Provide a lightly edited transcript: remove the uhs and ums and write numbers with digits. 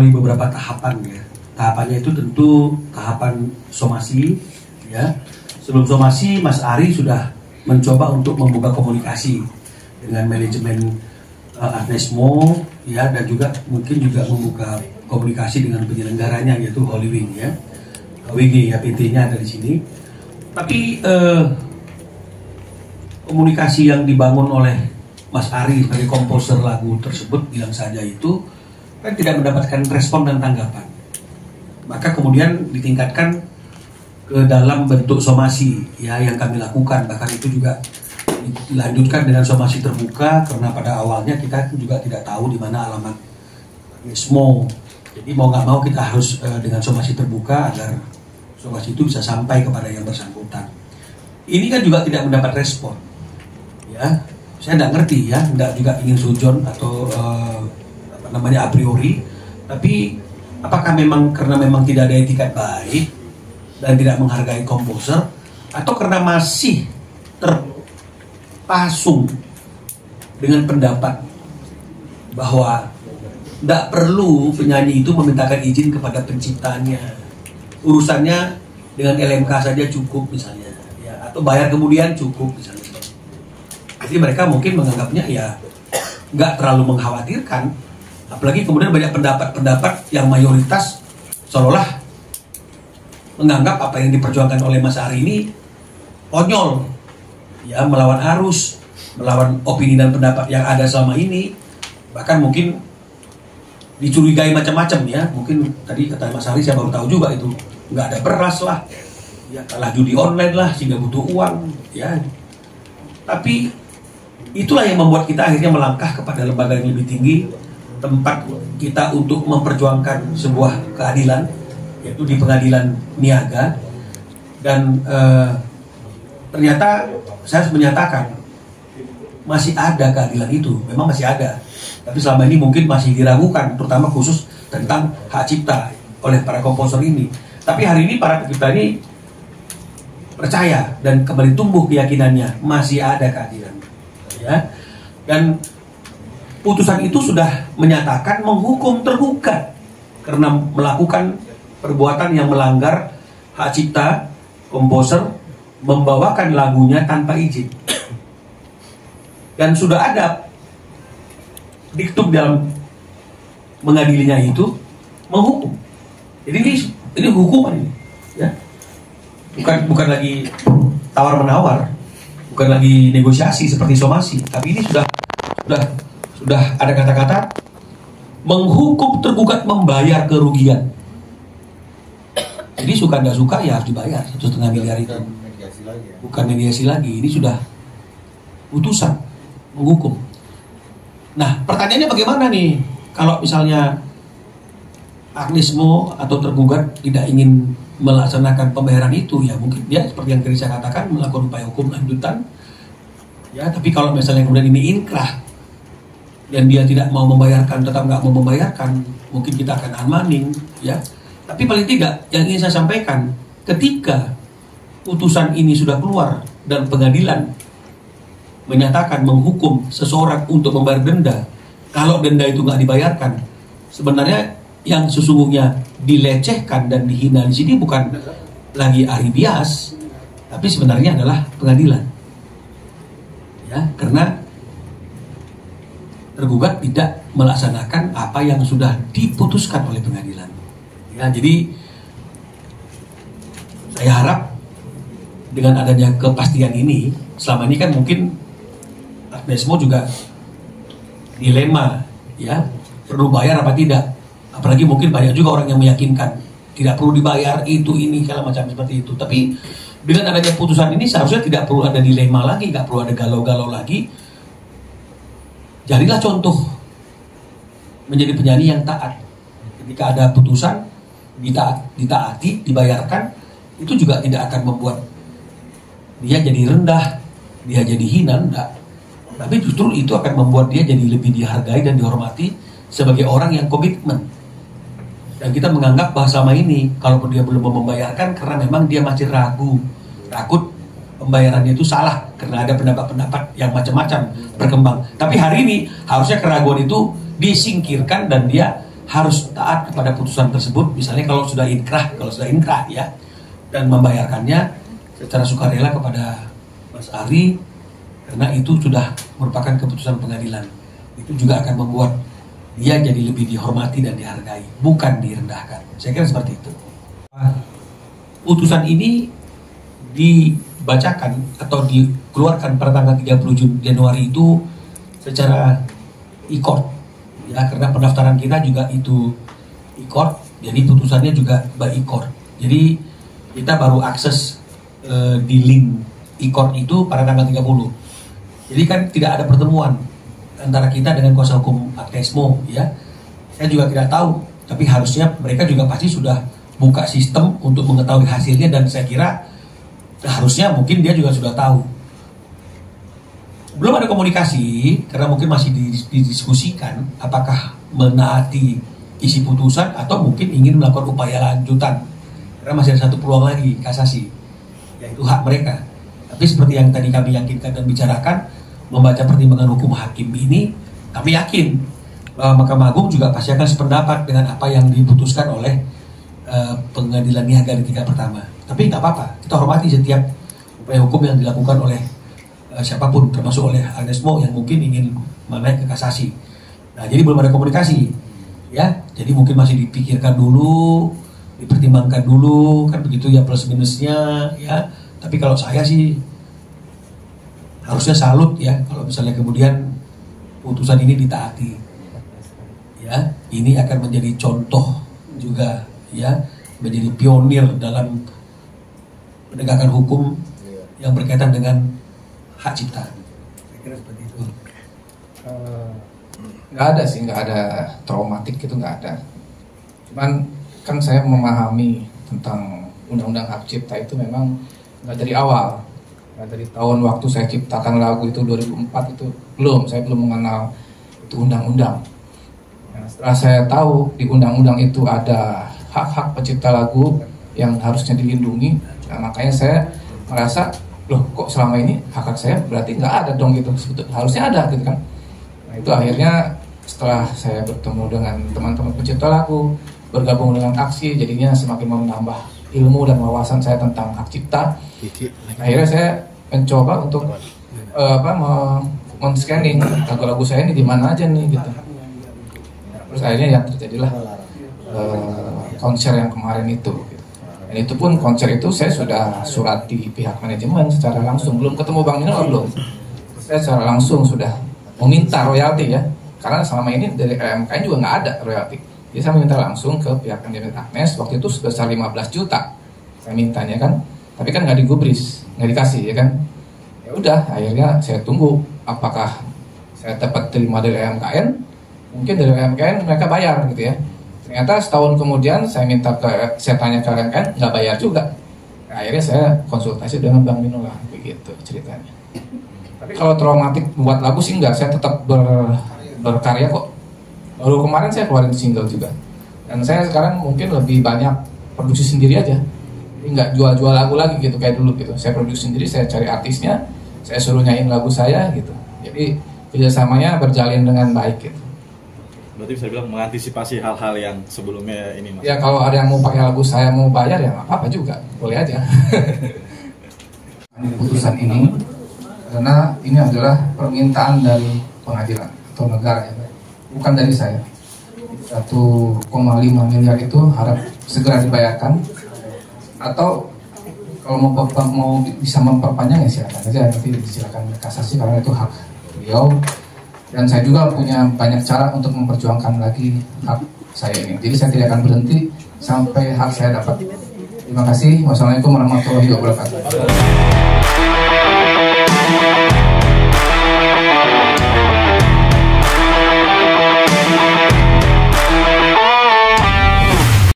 melalui beberapa tahapan ya. Tahapannya itu tentu tahapan somasi ya. Sebelum somasi Mas Ari sudah mencoba untuk membuka komunikasi dengan manajemen Arnesmo ya, dan juga mungkin juga membuka komunikasi dengan penyelenggaranya yaitu Holy Wing ya. WG ya, PT-nya ada di sini. Tapi komunikasi yang dibangun oleh Mas Ari sebagai komposer lagu tersebut bilang saja itu kan tidak mendapatkan respon dan tanggapan. Maka kemudian ditingkatkan ke dalam bentuk somasi ya yang kami lakukan, bahkan itu juga dilanjutkan dengan somasi terbuka karena pada awalnya kita juga tidak tahu di mana alamat Arnesmo. Jadi mau nggak mau kita harus dengan somasi terbuka agar somasi itu bisa sampai kepada yang bersangkutan. Ini kan juga tidak mendapat respon ya. Saya tidak ngerti ya, tidak juga ingin sujon atau a priori, tapi apakah memang karena memang tidak ada etikat baik dan tidak menghargai komposer, atau karena masih terpasung dengan pendapat bahwa tidak perlu penyanyi itu memintakan izin kepada penciptanya, urusannya dengan LMK saja cukup misalnya ya, atau bayar kemudian cukup misalnya. Jadi mereka mungkin menganggapnya ya nggak terlalu mengkhawatirkan. Apalagi kemudian banyak pendapat-pendapat yang mayoritas seolah menganggap apa yang diperjuangkan oleh Mas Ari ini konyol ya, melawan arus, melawan opini dan pendapat yang ada selama ini. Bahkan mungkin dicurigai macam-macam ya. Mungkin tadi kata Mas Ari, saya baru tahu juga itu nggak ada beras lah ya, kalah judi online lah sehingga butuh uang ya. Tapi itulah yang membuat kita akhirnya melangkah kepada lembaga yang lebih tinggi, tempat kita untuk memperjuangkan sebuah keadilan, yaitu di pengadilan niaga. Dan ternyata saya harus menyatakan masih ada keadilan itu, memang masih ada, tapi selama ini mungkin masih diragukan, terutama khusus tentang hak cipta oleh para komposer ini. Tapi hari ini para pencipta ini percaya dan kembali tumbuh keyakinannya masih ada keadilan ya. Dan putusan itu sudah menyatakan menghukum tergugat karena melakukan perbuatan yang melanggar hak cipta komposer, membawakan lagunya tanpa izin. Dan sudah ada diktum dalam mengadilinya itu menghukum. Jadi ini hukuman ini, ya. Bukan lagi tawar menawar, bukan lagi negosiasi seperti somasi, tapi ini sudah ada kata-kata menghukum tergugat membayar kerugian. Jadi suka nggak suka ya harus dibayar 1,5 miliar itu. Bukan mediasi lagi, ini sudah putusan menghukum. Nah, pertanyaannya bagaimana nih kalau misalnya Arnesmo atau tergugat tidak ingin melaksanakan pembayaran itu, ya mungkin dia seperti yang tadi saya katakan melakukan upaya hukum lanjutan. Ya, tapi kalau misalnya kemudian ini inkrah dan dia tidak mau membayarkan, tetap nggak mau membayarkan, mungkin kita akan unmanding, ya. Tapi paling tidak yang ingin saya sampaikan, ketika putusan ini sudah keluar dan pengadilan menyatakan menghukum seseorang untuk membayar denda, kalau denda itu nggak dibayarkan, sebenarnya yang sesungguhnya dilecehkan dan dihina di sini bukan lagi Ari Bias, tapi sebenarnya adalah pengadilan. Ya, karena tergugat tidak melaksanakan apa yang sudah diputuskan oleh pengadilan. Ya, jadi saya harap dengan adanya kepastian ini, selama ini kan mungkin Arnesmo juga dilema, ya, perlu bayar apa tidak. Apalagi mungkin banyak juga orang yang meyakinkan tidak perlu dibayar itu ini segala macam seperti itu. Tapi dengan adanya putusan ini seharusnya tidak perlu ada dilema lagi, nggak perlu ada galau-galau lagi. Jadilah contoh menjadi penyanyi yang taat. Ketika ada putusan ditaati, dibayarkan, itu juga tidak akan membuat dia jadi rendah, dia jadi hina, enggak. Tapi justru itu akan membuat dia jadi lebih dihargai dan dihormati sebagai orang yang komitmen. Dan kita menganggap bahwa selama ini kalaupun dia belum mau membayarkan karena memang dia masih ragu, takut pembayarannya itu salah karena ada pendapat-pendapat yang macam-macam berkembang. Tapi hari ini harusnya keraguan itu disingkirkan dan dia harus taat kepada putusan tersebut. Misalnya kalau sudah inkrah ya, dan membayarkannya secara sukarela kepada Mas Ari, karena itu sudah merupakan keputusan pengadilan. Itu juga akan membuat dia jadi lebih dihormati dan dihargai, bukan direndahkan. Saya kira seperti itu. Putusan ini dibacakan atau dikeluarkan pada tanggal 30 Januari itu secara e-court, ya, karena pendaftaran kita juga itu e-court, jadi putusannya juga by e-court. Jadi kita baru akses di link e-court itu pada tanggal 30. Jadi kan tidak ada pertemuan antara kita dengan kuasa hukum Agnesmo, ya. Saya juga tidak tahu, tapi harusnya mereka juga pasti sudah buka sistem untuk mengetahui hasilnya, dan saya kira harusnya mungkin dia juga sudah tahu. Belum ada komunikasi karena mungkin masih didiskusikan apakah menaati isi putusan atau mungkin ingin melakukan upaya lanjutan, karena masih ada satu peluang lagi kasasi, yaitu hak mereka. Tapi seperti yang tadi kami yakinkan dan bicarakan, membaca pertimbangan hukum hakim ini, kami yakin bahwa Mahkamah Agung juga pasti akan sependapat dengan apa yang diputuskan oleh pengadilan niaga di tingkat pertama. Tapi nggak apa-apa, kita hormati setiap upaya hukum yang dilakukan oleh siapapun, termasuk oleh Agnesmo yang mungkin ingin menaik ke kasasi. Nah, jadi belum ada komunikasi, ya. Jadi mungkin masih dipikirkan dulu, dipertimbangkan dulu, kan begitu ya, plus minusnya, ya. Tapi kalau saya sih harusnya salut ya kalau misalnya kemudian putusan ini ditaati, ya. Ini akan menjadi contoh juga, ya, menjadi pionir dalam penegakan hukum yang berkaitan dengan hak cipta. Saya kira seperti itu. Nggak ada sih, nggak ada traumatik gitu, nggak ada. Cuman kan saya memahami tentang undang-undang hak cipta itu memang nggak dari awal. Nggak dari tahun waktu saya ciptakan lagu itu 2004 itu saya belum mengenal itu undang-undang. Nah, setelah saya tahu di undang-undang itu ada hak-hak pencipta lagu yang harusnya dilindungi, nah makanya saya merasa, loh kok selama ini hak saya berarti nggak ada dong gitu, sebetulnya harusnya ada gitu kan. Nah itu akhirnya setelah saya bertemu dengan teman-teman pencipta lagu, bergabung dengan aksi, jadinya semakin menambah ilmu dan wawasan saya tentang hak cipta. Akhirnya saya mencoba untuk men-scanning lagu-lagu saya ini di mana aja nih gitu. Terus akhirnya yang terjadilah konser yang kemarin itu. Dan itu pun konser itu saya sudah surati pihak manajemen secara langsung, belum ketemu Bang Nino belum. Saya secara langsung sudah meminta royalti ya, karena selama ini dari LMKN juga nggak ada royalti. Jadi saya meminta langsung ke pihak manajemen Agnes, waktu itu sebesar 15 juta saya mintanya kan, tapi kan nggak digubris, nggak dikasih ya kan. Ya udah, akhirnya saya tunggu apakah saya dapat terima dari LMKN, mungkin dari LMKN mereka bayar gitu ya. Ternyata setahun kemudian saya tanya ke LMKN, nggak bayar juga. Nah, akhirnya saya konsultasi dengan Bang Nino lah, begitu ceritanya. Tapi kalau traumatik buat lagu sih enggak, saya tetap berkarya kok. Baru kemarin saya keluarin single juga. Dan saya sekarang mungkin lebih banyak produksi sendiri aja. Jadi nggak jual-jual lagu lagi gitu kayak dulu gitu. Saya produksi sendiri, saya cari artisnya, saya suruh nyanyiin lagu saya gitu. Jadi kerjasamanya berjalin dengan baik gitu. Berarti bisa bilang mengantisipasi hal-hal yang sebelumnya ini Mas. Ya kalau ada yang mau pakai lagu saya mau bayar ya nggak apa-apa juga, boleh aja. Putusan ini karena ini adalah permintaan dari pengadilan atau negara ya, bukan dari saya. 1,5 miliar itu harap segera dibayarkan, atau kalau mau bisa memperpanjang ya silakan aja, nanti silakan kasasi karena itu hak beliau. Dan saya juga punya banyak cara untuk memperjuangkan lagi hak saya ini. Jadi saya tidak akan berhenti sampai hak saya dapat. Terima kasih. Wassalamualaikum warahmatullahi wabarakatuh.